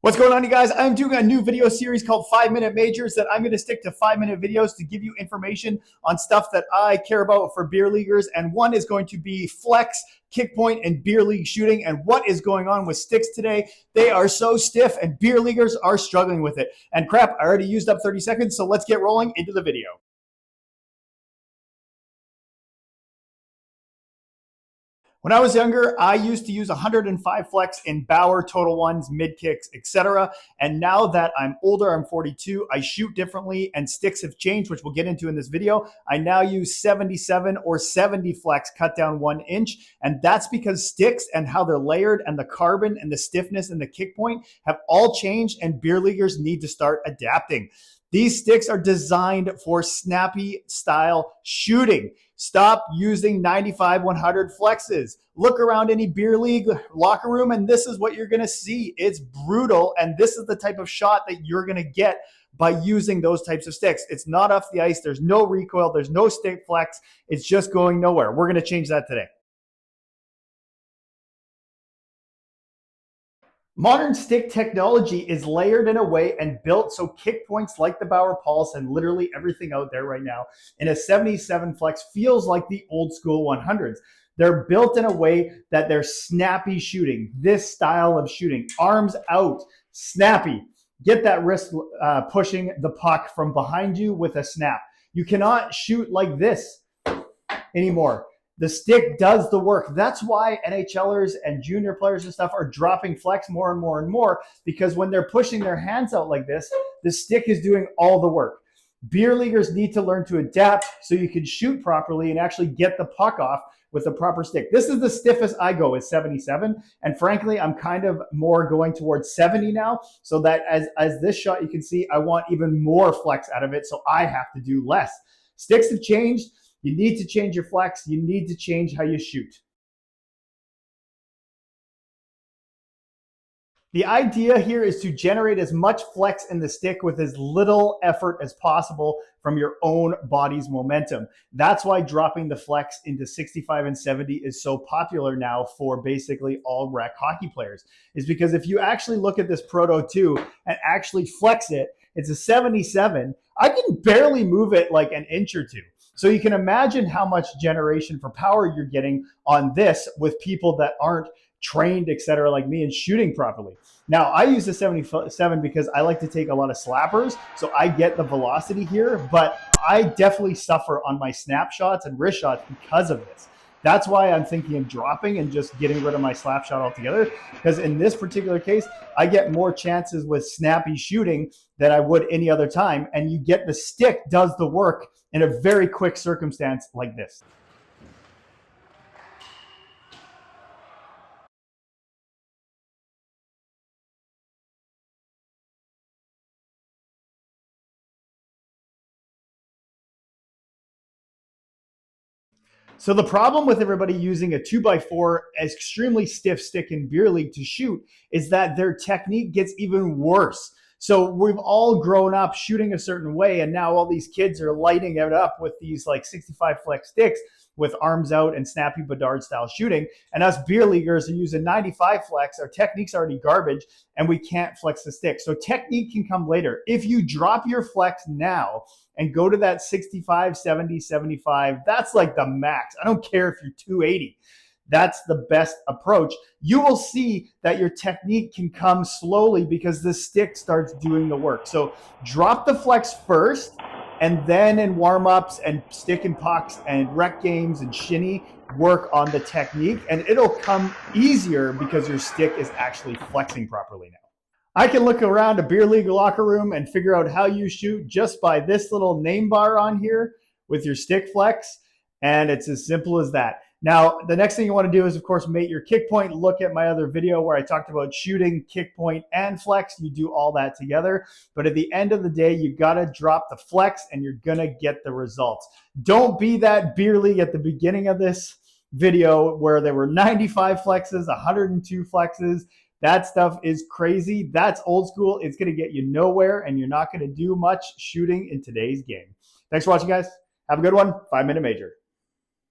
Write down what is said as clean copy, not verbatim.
What's going on, you guys? I'm doing a new video series called 5-Minute Majors that I'm going to stick to 5-minute videos to give you information on stuff that I care about for beer leaguers. And one is going to be flex, kick point, and beer league shooting. And what is going on with sticks today? They are so stiff and beer leaguers are struggling with it. And crap, I already used up 30 seconds, so let's get rolling into the video. When I was younger, I used to use 105 flex in Bauer, total ones, mid kicks, etc. And now that I'm older, I'm 42, I shoot differently and sticks have changed, which we'll get into in this video. I now use 77 or 70 flex cut down 1 inch. And that's because sticks and how they're layered and the carbon and the stiffness and the kick point have all changed, and beer leaguers need to start adapting. These sticks are designed for snappy style shooting. Stop using 95, 100 flexes. Look around any beer league locker room and this is what you're gonna see. It's brutal, and this is the type of shot that you're gonna get by using those types of sticks. It's not off the ice, there's no recoil, there's no stick flex, it's just going nowhere. We're gonna change that today. Modern stick technology is layered in a way and built so kick points like the Bauer Pulse and literally everything out there right now in a 77 flex feels like the old school 100s. They're built in a way that they're snappy shooting, this style of shooting, arms out, snappy. Get that wrist pushing the puck from behind you with a snap. You cannot shoot like this anymore. The stick does the work. That's why NHLers and junior players and stuff are dropping flex more and more and more, because when they're pushing their hands out like this, the stick is doing all the work. Beer leaguers need to learn to adapt so you can shoot properly and actually get the puck off with the proper stick. This is the stiffest I go, is 77. And frankly, I'm kind of more going towards 70 now, so that as this shot, you can see I want even more flex out of it, so I have to do less. Sticks have changed. You need to change your flex. You need to change how you shoot. The idea here is to generate as much flex in the stick with as little effort as possible from your own body's momentum. That's why dropping the flex into 65 and 70 is so popular now for basically all rec hockey players. Is because if you actually look at this Proto 2 and actually flex it, it's a 77. I can barely move it like an inch or two. So you can imagine how much generation for power you're getting on this with people that aren't trained, etc., like me, and shooting properly. Now, I use the 77 because I like to take a lot of slappers, so I get the velocity here, but I definitely suffer on my snapshots and wrist shots because of this. That's why I'm thinking of dropping and just getting rid of my slap shot altogether, because in this particular case, I get more chances with snappy shooting than I would any other time, and you get the stick does the work in a very quick circumstance like this. So the problem with everybody using a 2x4 extremely stiff stick in beer league to shoot is that their technique gets even worse. So we've all grown up shooting a certain way, and now all these kids are lighting it up with these like 65 flex sticks with arms out and snappy Bedard style shooting. And us beer leaguers are using 95 flex. Our technique's already garbage and we can't flex the stick. So technique can come later. If you drop your flex now and go to that 65, 70, 75, that's like the max. I don't care if you're 280. That's the best approach. You will see that your technique can come slowly because the stick starts doing the work. So drop the flex first, and then in warm-ups and stick and pucks and rec games and shinny, work on the technique, and it'll come easier because your stick is actually flexing properly now. I can look around a beer league locker room and figure out how you shoot just by this little name bar on here with your stick flex, and it's as simple as that. Now, the next thing you want to do is, of course, mate your kick point. Look at my other video where I talked about shooting, kick point, and flex. You do all that together. But at the end of the day, you got to drop the flex and you're going to get the results. Don't be that beer league at the beginning of this video where there were 95 flexes, 102 flexes. That stuff is crazy. That's old school. It's going to get you nowhere, and you're not going to do much shooting in today's game. Thanks for watching, guys. Have a good one. 5-Minute Major.